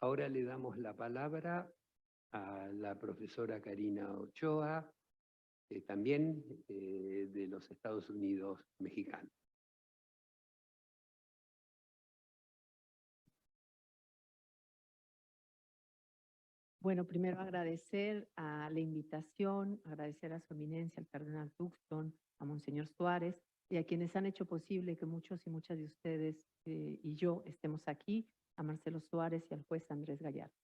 Ahora le damos la palabra a la profesora Karina Ochoa, también de los Estados Unidos mexicanos. Bueno, primero agradecer a la invitación, agradecer a su eminencia, al cardenal Tuxton, a Monseñor Suárez y a quienes han hecho posible que muchos y muchas de ustedes y yo estemos aquí, a Marcelo Suárez y al juez Andrés Gallardo.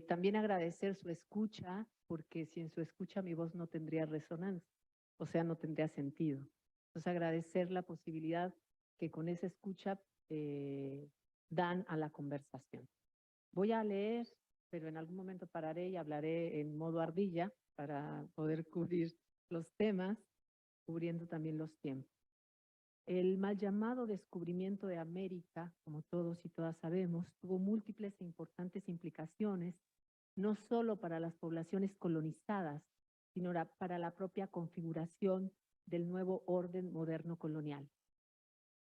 También agradecer su escucha, porque sin su escucha mi voz no tendría resonancia, o sea, no tendría sentido. Entonces, agradecer la posibilidad que con esa escucha dan a la conversación. Voy a leer, pero en algún momento pararé y hablaré en modo ardilla para poder cubrir los temas, cubriendo también los tiempos. El mal llamado descubrimiento de América, como todos y todas sabemos, tuvo múltiples e importantes implicaciones, no solo para las poblaciones colonizadas, sino para la propia configuración del nuevo orden moderno colonial.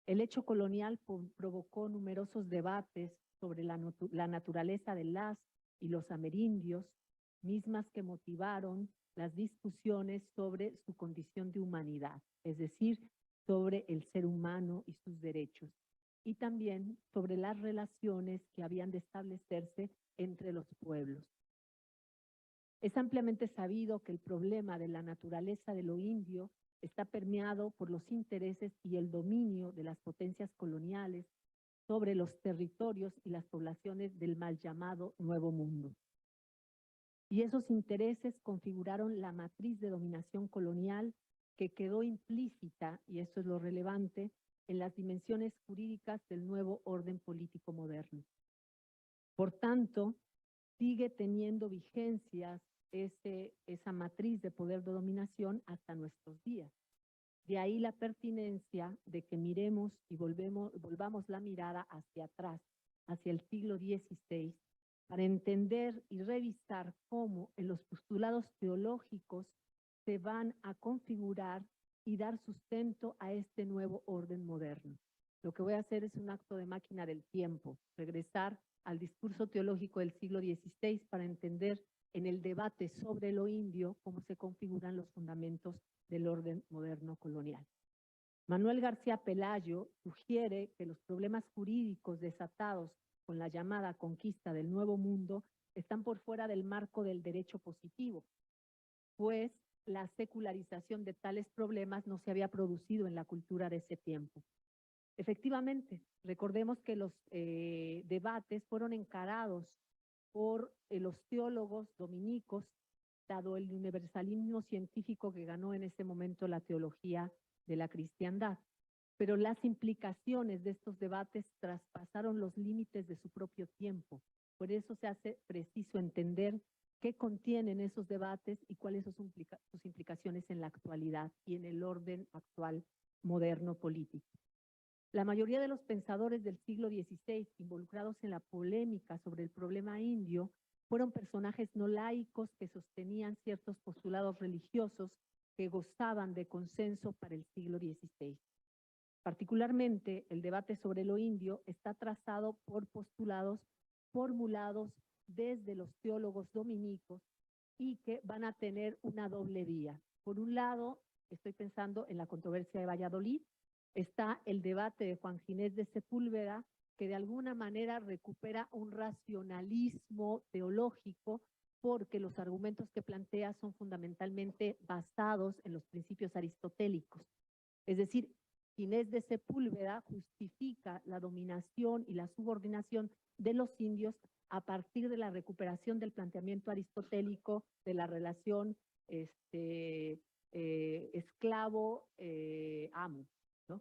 El hecho colonial provocó numerosos debates sobre la naturaleza de las y los amerindios, mismas que motivaron las discusiones sobre su condición de humanidad, es decir, sobre el ser humano y sus derechos, y también sobre las relaciones que habían de establecerse entre los pueblos. Es ampliamente sabido que el problema de la naturaleza de lo indio está permeado por los intereses y el dominio de las potencias coloniales sobre los territorios y las poblaciones del mal llamado Nuevo Mundo. Y esos intereses configuraron la matriz de dominación colonial que quedó implícita, y esto es lo relevante, en las dimensiones jurídicas del nuevo orden político moderno. Por tanto, sigue teniendo vigencias esa matriz de poder de dominación hasta nuestros días. De ahí la pertinencia de que miremos y volvamos la mirada hacia atrás, hacia el siglo XVI, para entender y revisar cómo en los postulados teológicos se van a configurar y dar sustento a este nuevo orden moderno. Lo que voy a hacer es un acto de máquina del tiempo, regresar al discurso teológico del siglo XVI para entender en el debate sobre lo indio cómo se configuran los fundamentos del orden moderno colonial. Manuel García Pelayo sugiere que los problemas jurídicos desatados con la llamada conquista del Nuevo Mundo están por fuera del marco del derecho positivo, pues la secularización de tales problemas no se había producido en la cultura de ese tiempo. Efectivamente, recordemos que los debates fueron encarados por los teólogos dominicos, dado el universalismo científico que ganó en ese momento la teología de la cristiandad. Pero las implicaciones de estos debates traspasaron los límites de su propio tiempo. Por eso se hace preciso entender qué contienen esos debates y cuáles son sus implicaciones en la actualidad y en el orden actual moderno político. La mayoría de los pensadores del siglo XVI involucrados en la polémica sobre el problema indio fueron personajes no laicos que sostenían ciertos postulados religiosos que gozaban de consenso para el siglo XVI. Particularmente, el debate sobre lo indio está trazado por postulados formulados desde los teólogos dominicos y que van a tener una doble vía. Por un lado, estoy pensando en la controversia de Valladolid, está el debate de Juan Ginés de Sepúlveda, que de alguna manera recupera un racionalismo teológico porque los argumentos que plantea son fundamentalmente basados en los principios aristotélicos. Es decir, Ginés de Sepúlveda justifica la dominación y la subordinación de los indios a partir de la recuperación del planteamiento aristotélico de la relación esclavo-amo. ¿No?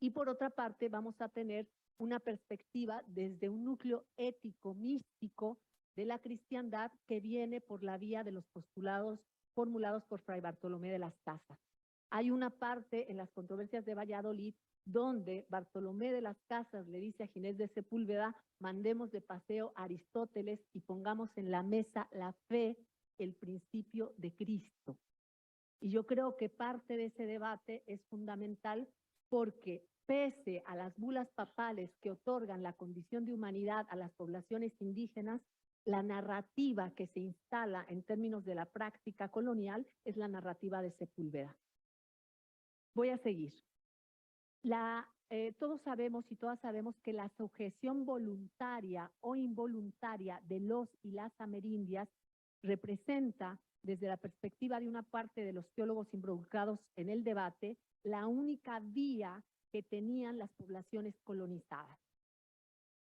Y por otra parte vamos a tener una perspectiva desde un núcleo ético místico de la cristiandad que viene por la vía de los postulados formulados por Fray Bartolomé de las Casas. Hay una parte en las controversias de Valladolid donde Bartolomé de las Casas le dice a Ginés de Sepúlveda: mandemos de paseo a Aristóteles y pongamos en la mesa la fe, el principio de Cristo. Y yo creo que parte de ese debate es fundamental porque pese a las bulas papales que otorgan la condición de humanidad a las poblaciones indígenas, la narrativa que se instala en términos de la práctica colonial es la narrativa de Sepúlveda. Voy a seguir. Todos sabemos y todas sabemos que la sujeción voluntaria o involuntaria de los y las amerindias representa, desde la perspectiva de una parte de los teólogos involucrados en el debate, la única vía que tenían las poblaciones colonizadas.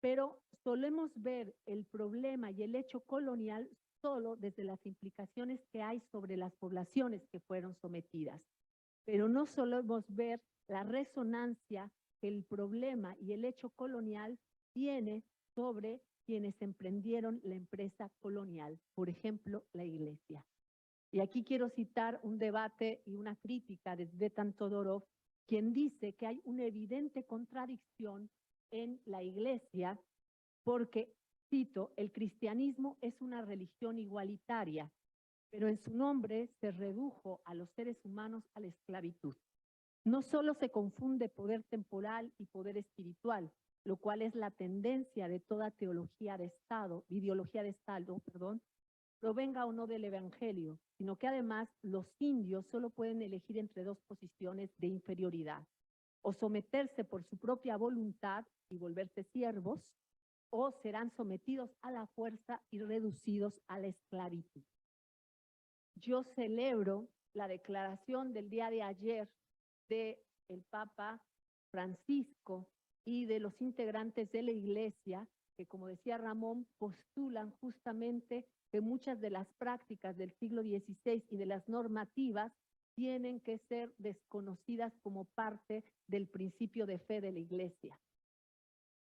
Pero solemos ver el problema y el hecho colonial solo desde las implicaciones que hay sobre las poblaciones que fueron sometidas. Pero no solemos ver la resonancia que el problema y el hecho colonial tiene sobre quienes emprendieron la empresa colonial, por ejemplo, la Iglesia. Y aquí quiero citar un debate y una crítica de Tzvetan Todorov, quien dice que hay una evidente contradicción en la Iglesia porque, cito, el cristianismo es una religión igualitaria, pero en su nombre se redujo a los seres humanos a la esclavitud. No solo se confunde poder temporal y poder espiritual, lo cual es la tendencia de toda teología de Estado, ideología de Estado, provenga o no del Evangelio, sino que además los indios solo pueden elegir entre dos posiciones de inferioridad, o someterse por su propia voluntad y volverse siervos, o serán sometidos a la fuerza y reducidos a la esclavitud. Yo celebro la declaración del día de ayer del Papa Francisco y de los integrantes de la Iglesia, que, como decía Ramón, postulan justamente que muchas de las prácticas del siglo XVI y de las normativas tienen que ser desconocidas como parte del principio de fe de la Iglesia.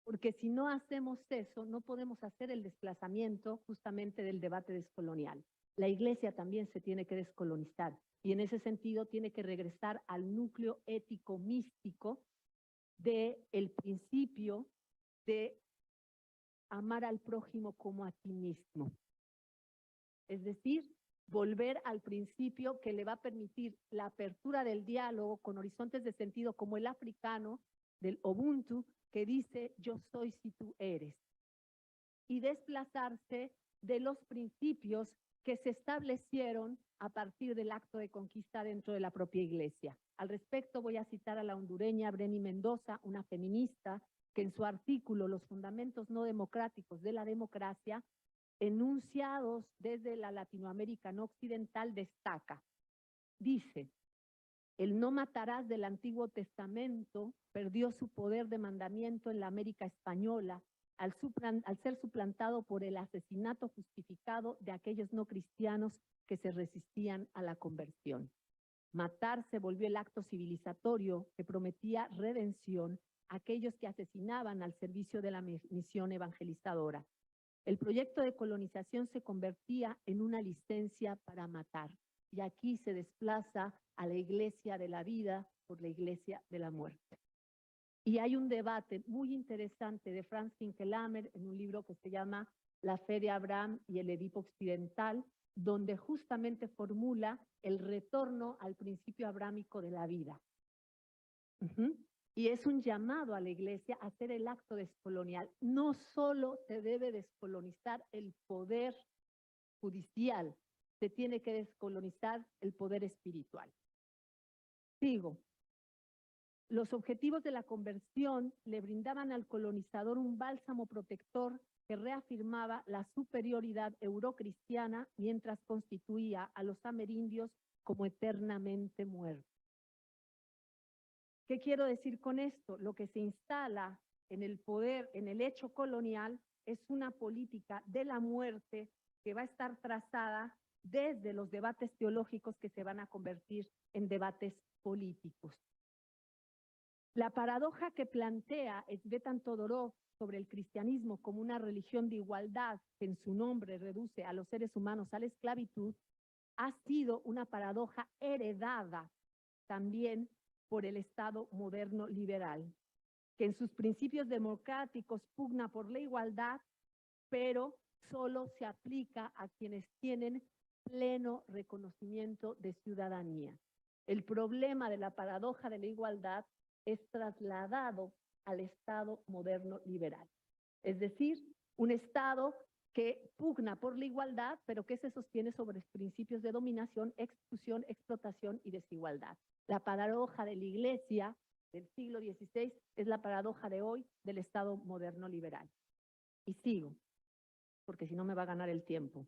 Porque si no hacemos eso, no podemos hacer el desplazamiento justamente del debate descolonial. La Iglesia también se tiene que descolonizar y en ese sentido tiene que regresar al núcleo ético místico del principio de amar al prójimo como a ti mismo. Es decir, volver al principio que le va a permitir la apertura del diálogo con horizontes de sentido como el africano, del Ubuntu, que dice yo soy si tú eres, y desplazarse de los principios que se establecieron a partir del acto de conquista dentro de la propia Iglesia. Al respecto voy a citar a la hondureña Breni Mendoza, una feminista, que en su artículo Los fundamentos no democráticos de la democracia, enunciados desde la Latinoamérica no occidental, destaca. Dice: el no matarás del Antiguo Testamento perdió su poder de mandamiento en la América española al ser suplantado por el asesinato justificado de aquellos no cristianos que se resistían a la conversión. Matar se volvió el acto civilizatorio que prometía redención a aquellos que asesinaban al servicio de la misión evangelizadora. El proyecto de colonización se convertía en una licencia para matar, y aquí se desplaza a la Iglesia de la vida por la Iglesia de la muerte. Y hay un debate muy interesante de Franz Finkelhammer en un libro que se llama La fe de Abraham y el Edipo Occidental, donde justamente formula el retorno al principio abrámico de la vida. Y es un llamado a la Iglesia a hacer el acto descolonial. No solo se debe descolonizar el poder judicial, se tiene que descolonizar el poder espiritual. Sigo. Los objetivos de la conversión le brindaban al colonizador un bálsamo protector que reafirmaba la superioridad eurocristiana mientras constituía a los amerindios como eternamente muertos. ¿Qué quiero decir con esto? Lo que se instala en el poder, en el hecho colonial, es una política de la muerte que va a estar trazada desde los debates teológicos que se van a convertir en debates políticos. La paradoja que plantea Tzvetan Todorov sobre el cristianismo como una religión de igualdad que en su nombre reduce a los seres humanos a la esclavitud ha sido una paradoja heredada también por el Estado moderno liberal, que en sus principios democráticos pugna por la igualdad, pero solo se aplica a quienes tienen pleno reconocimiento de ciudadanía. El problema de la paradoja de la igualdad es trasladado al Estado moderno liberal. Es decir, un Estado que pugna por la igualdad, pero que se sostiene sobre principios de dominación, exclusión, explotación y desigualdad. La paradoja de la Iglesia del siglo XVI es la paradoja de hoy del Estado moderno liberal. Y sigo, porque si no me va a ganar el tiempo.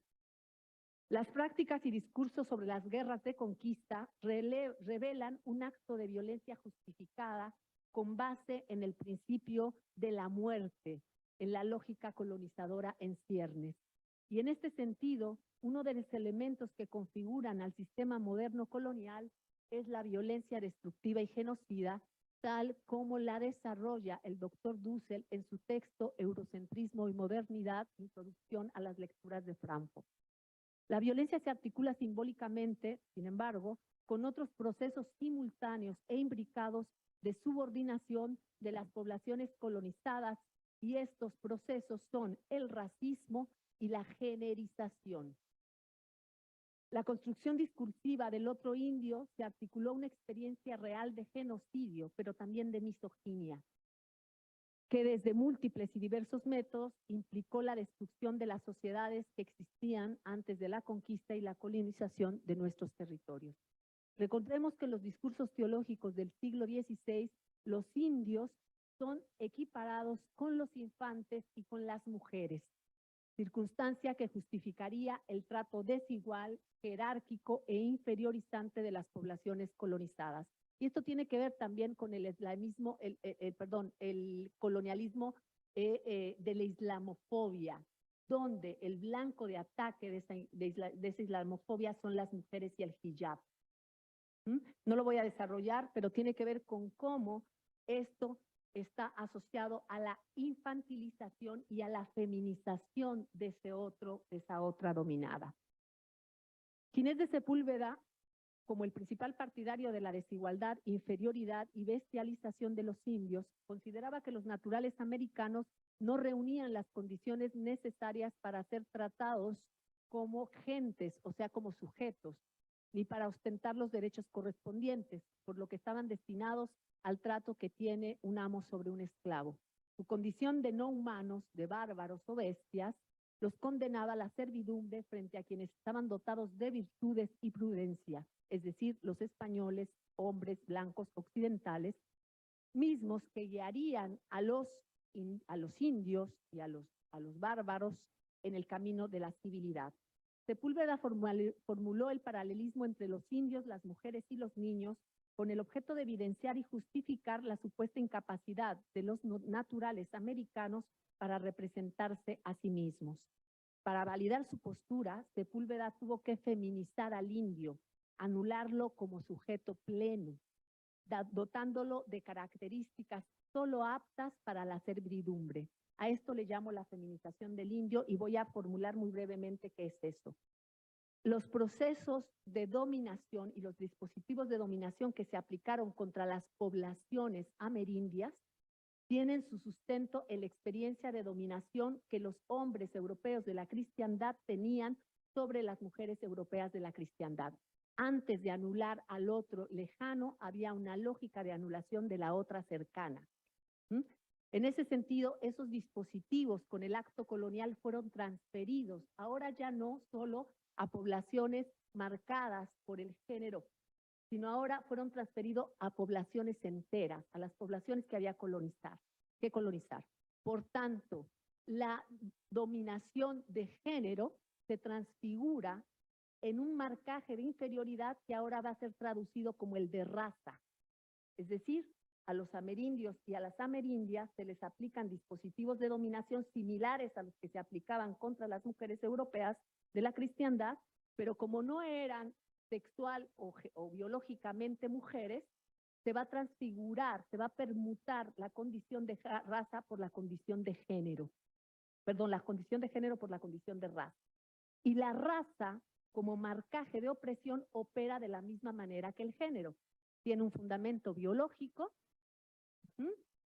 Las prácticas y discursos sobre las guerras de conquista revelan un acto de violencia justificada con base en el principio de la muerte, en la lógica colonizadora en ciernes. Y en este sentido, uno de los elementos que configuran al sistema moderno colonial es la violencia destructiva y genocida, tal como la desarrolla el doctor Dussel en su texto Eurocentrismo y Modernidad, Introducción a las Lecturas de Frankfurt. La violencia se articula simbólicamente, sin embargo, con otros procesos simultáneos e imbricados de subordinación de las poblaciones colonizadas, y estos procesos son el racismo y la generización. La construcción discursiva del otro indio se articuló una experiencia real de genocidio, pero también de misoginia, que desde múltiples y diversos métodos implicó la destrucción de las sociedades que existían antes de la conquista y la colonización de nuestros territorios. Recordemos que en los discursos teológicos del siglo XVI, los indios son equiparados con los infantes y con las mujeres, circunstancia que justificaría el trato desigual, jerárquico e inferiorizante de las poblaciones colonizadas. Y esto tiene que ver también con el islamismo, el colonialismo de la islamofobia, donde el blanco de ataque de esa islamofobia son las mujeres y el hijab. No lo voy a desarrollar, pero tiene que ver con cómo esto está asociado a la infantilización y a la feminización de esa otra dominada. Ginés de Sepúlveda, como el principal partidario de la desigualdad, inferioridad y bestialización de los indios, consideraba que los naturales americanos no reunían las condiciones necesarias para ser tratados como gentes, o sea, como sujetos, ni para ostentar los derechos correspondientes, por lo que estaban destinados al trato que tiene un amo sobre un esclavo. Su condición de no humanos, de bárbaros o bestias, los condenaba a la servidumbre frente a quienes estaban dotados de virtudes y prudencia, es decir, los españoles, hombres blancos occidentales, mismos que guiarían a los indios y a los bárbaros en el camino de la civilidad. Sepúlveda formuló el paralelismo entre los indios, las mujeres y los niños con el objeto de evidenciar y justificar la supuesta incapacidad de los naturales americanos para representarse a sí mismos. Para validar su postura, Sepúlveda tuvo que feminizar al indio, anularlo como sujeto pleno, dotándolo de características solo aptas para la servidumbre. A esto le llamo la feminización del indio y voy a formular muy brevemente qué es eso. Los procesos de dominación y los dispositivos de dominación que se aplicaron contra las poblaciones amerindias tienen su sustento en la experiencia de dominación que los hombres europeos de la cristiandad tenían sobre las mujeres europeas de la cristiandad. Antes de anular al otro lejano, había una lógica de anulación de la otra cercana. En ese sentido, esos dispositivos con el acto colonial fueron transferidos, ahora ya no solo a poblaciones marcadas por el género, sino ahora fueron transferidos a poblaciones enteras, a las poblaciones que había que colonizar. Por tanto, la dominación de género se transfigura en un marcaje de inferioridad que ahora va a ser traducido como el de raza. Es decir, a los amerindios y a las amerindias se les aplican dispositivos de dominación similares a los que se aplicaban contra las mujeres europeas de la cristiandad, pero como no eran sexual o biológicamente mujeres, se va a transfigurar, se va a permutar la condición de raza por la condición de género. Perdón, la condición de género por la condición de raza. Y la raza, como marcaje de opresión, opera de la misma manera que el género. Tiene un fundamento biológico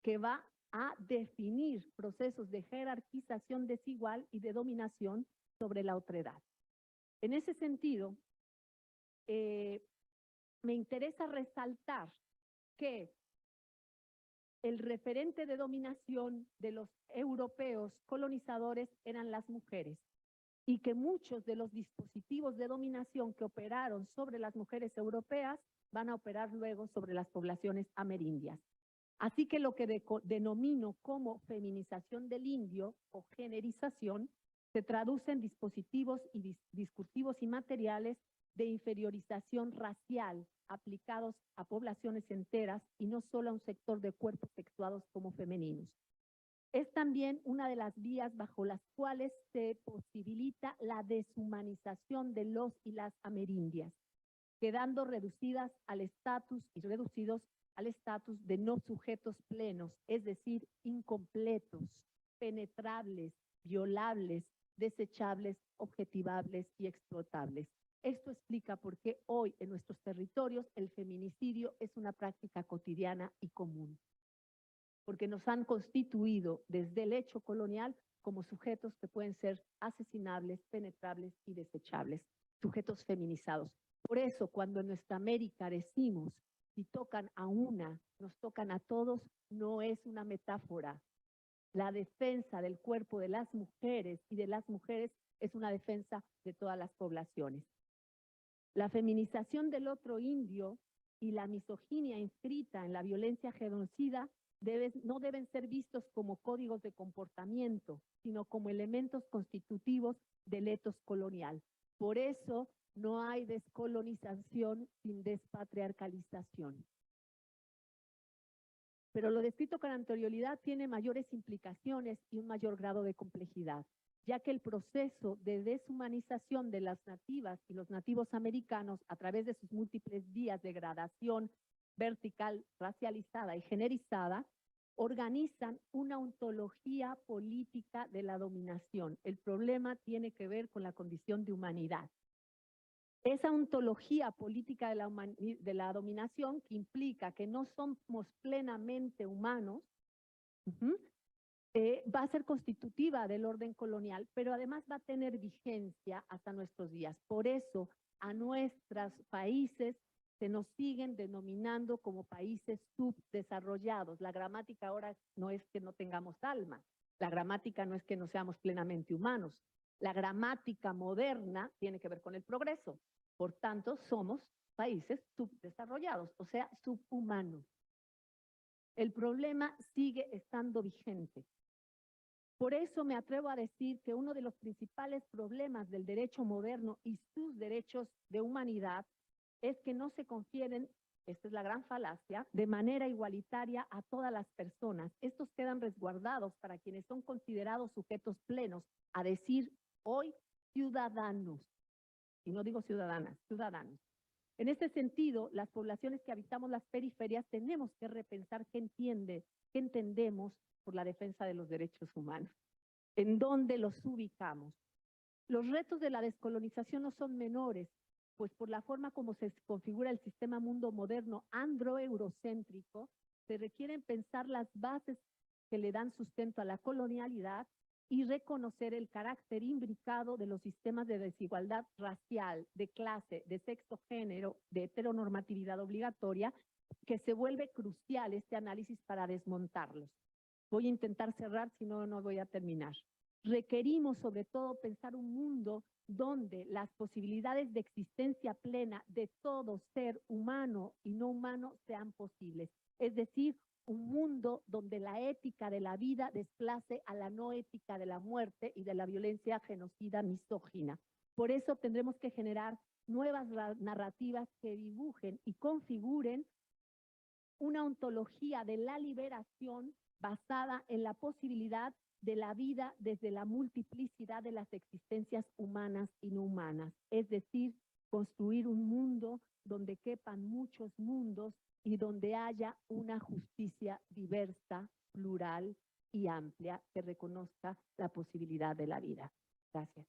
que va a definir procesos de jerarquización desigual y de dominación sobre la otredad. En ese sentido, me interesa resaltar que el referente de dominación de los europeos colonizadores eran las mujeres y que muchos de los dispositivos de dominación que operaron sobre las mujeres europeas van a operar luego sobre las poblaciones amerindias. Así que lo que denomino como feminización del indio o generización se traduce en dispositivos y discursivos y materiales de inferiorización racial aplicados a poblaciones enteras y no solo a un sector de cuerpos sexuados como femeninos. Es también una de las vías bajo las cuales se posibilita la deshumanización de los y las amerindias, quedando reducidas al estatus y reducidos al estatus de no sujetos plenos, es decir, incompletos, penetrables, violables, desechables, objetivables y explotables. Esto explica por qué hoy en nuestros territorios el feminicidio es una práctica cotidiana y común. Porque nos han constituido desde el hecho colonial como sujetos que pueden ser asesinables, penetrables y desechables, sujetos feminizados. Por eso, cuando en nuestra América decimos, si tocan a una, nos tocan a todos, no es una metáfora. La defensa del cuerpo de las mujeres y de las mujeres es una defensa de todas las poblaciones. La feminización del otro indio y la misoginia inscrita en la violencia genocida no deben ser vistos como códigos de comportamiento, sino como elementos constitutivos del etos colonial. Por eso no hay descolonización sin despatriarcalización. Pero lo descrito con anterioridad tiene mayores implicaciones y un mayor grado de complejidad, ya que el proceso de deshumanización de las nativas y los nativos americanos a través de sus múltiples vías de gradación vertical, racializada y generizada, organizan una ontología política de la dominación. El problema tiene que ver con la condición de humanidad. Esa ontología política de la dominación, que implica que no somos plenamente humanos, va a ser constitutiva del orden colonial, pero además va a tener vigencia hasta nuestros días. Por eso a nuestros países se nos siguen denominando como países subdesarrollados. La gramática ahora no es que no tengamos alma, la gramática no es que no seamos plenamente humanos. La gramática moderna tiene que ver con el progreso. Por tanto, somos países subdesarrollados, o sea, subhumanos. El problema sigue estando vigente. Por eso me atrevo a decir que uno de los principales problemas del derecho moderno y sus derechos de humanidad es que no se confieren, esta es la gran falacia, de manera igualitaria a todas las personas. Estos quedan resguardados para quienes son considerados sujetos plenos, a decir hoy ciudadanos. Y no digo ciudadanas, ciudadanos. En este sentido, las poblaciones que habitamos las periferias tenemos que repensar qué entendemos por la defensa de los derechos humanos, en dónde los ubicamos. Los retos de la descolonización no son menores, pues por la forma como se configura el sistema mundo moderno androeurocéntrico, se requieren pensar las bases que le dan sustento a la colonialidad y reconocer el carácter imbricado de los sistemas de desigualdad racial, de clase, de sexo, género, de heteronormatividad obligatoria, que se vuelve crucial este análisis para desmontarlos. Voy a intentar cerrar, si no, no voy a terminar. Requerimos sobre todo pensar un mundo donde las posibilidades de existencia plena de todo ser humano y no humano sean posibles. Es decir, un mundo donde la ética de la vida desplace a la no ética de la muerte y de la violencia genocida misógina. Por eso tendremos que generar nuevas narrativas que dibujen y configuren una ontología de la liberación basada en la posibilidad de la vida desde la multiplicidad de las existencias humanas y no humanas. Es decir, construir un mundo donde quepan muchos mundos y donde haya una justicia diversa, plural y amplia que reconozca la posibilidad de la vida. Gracias.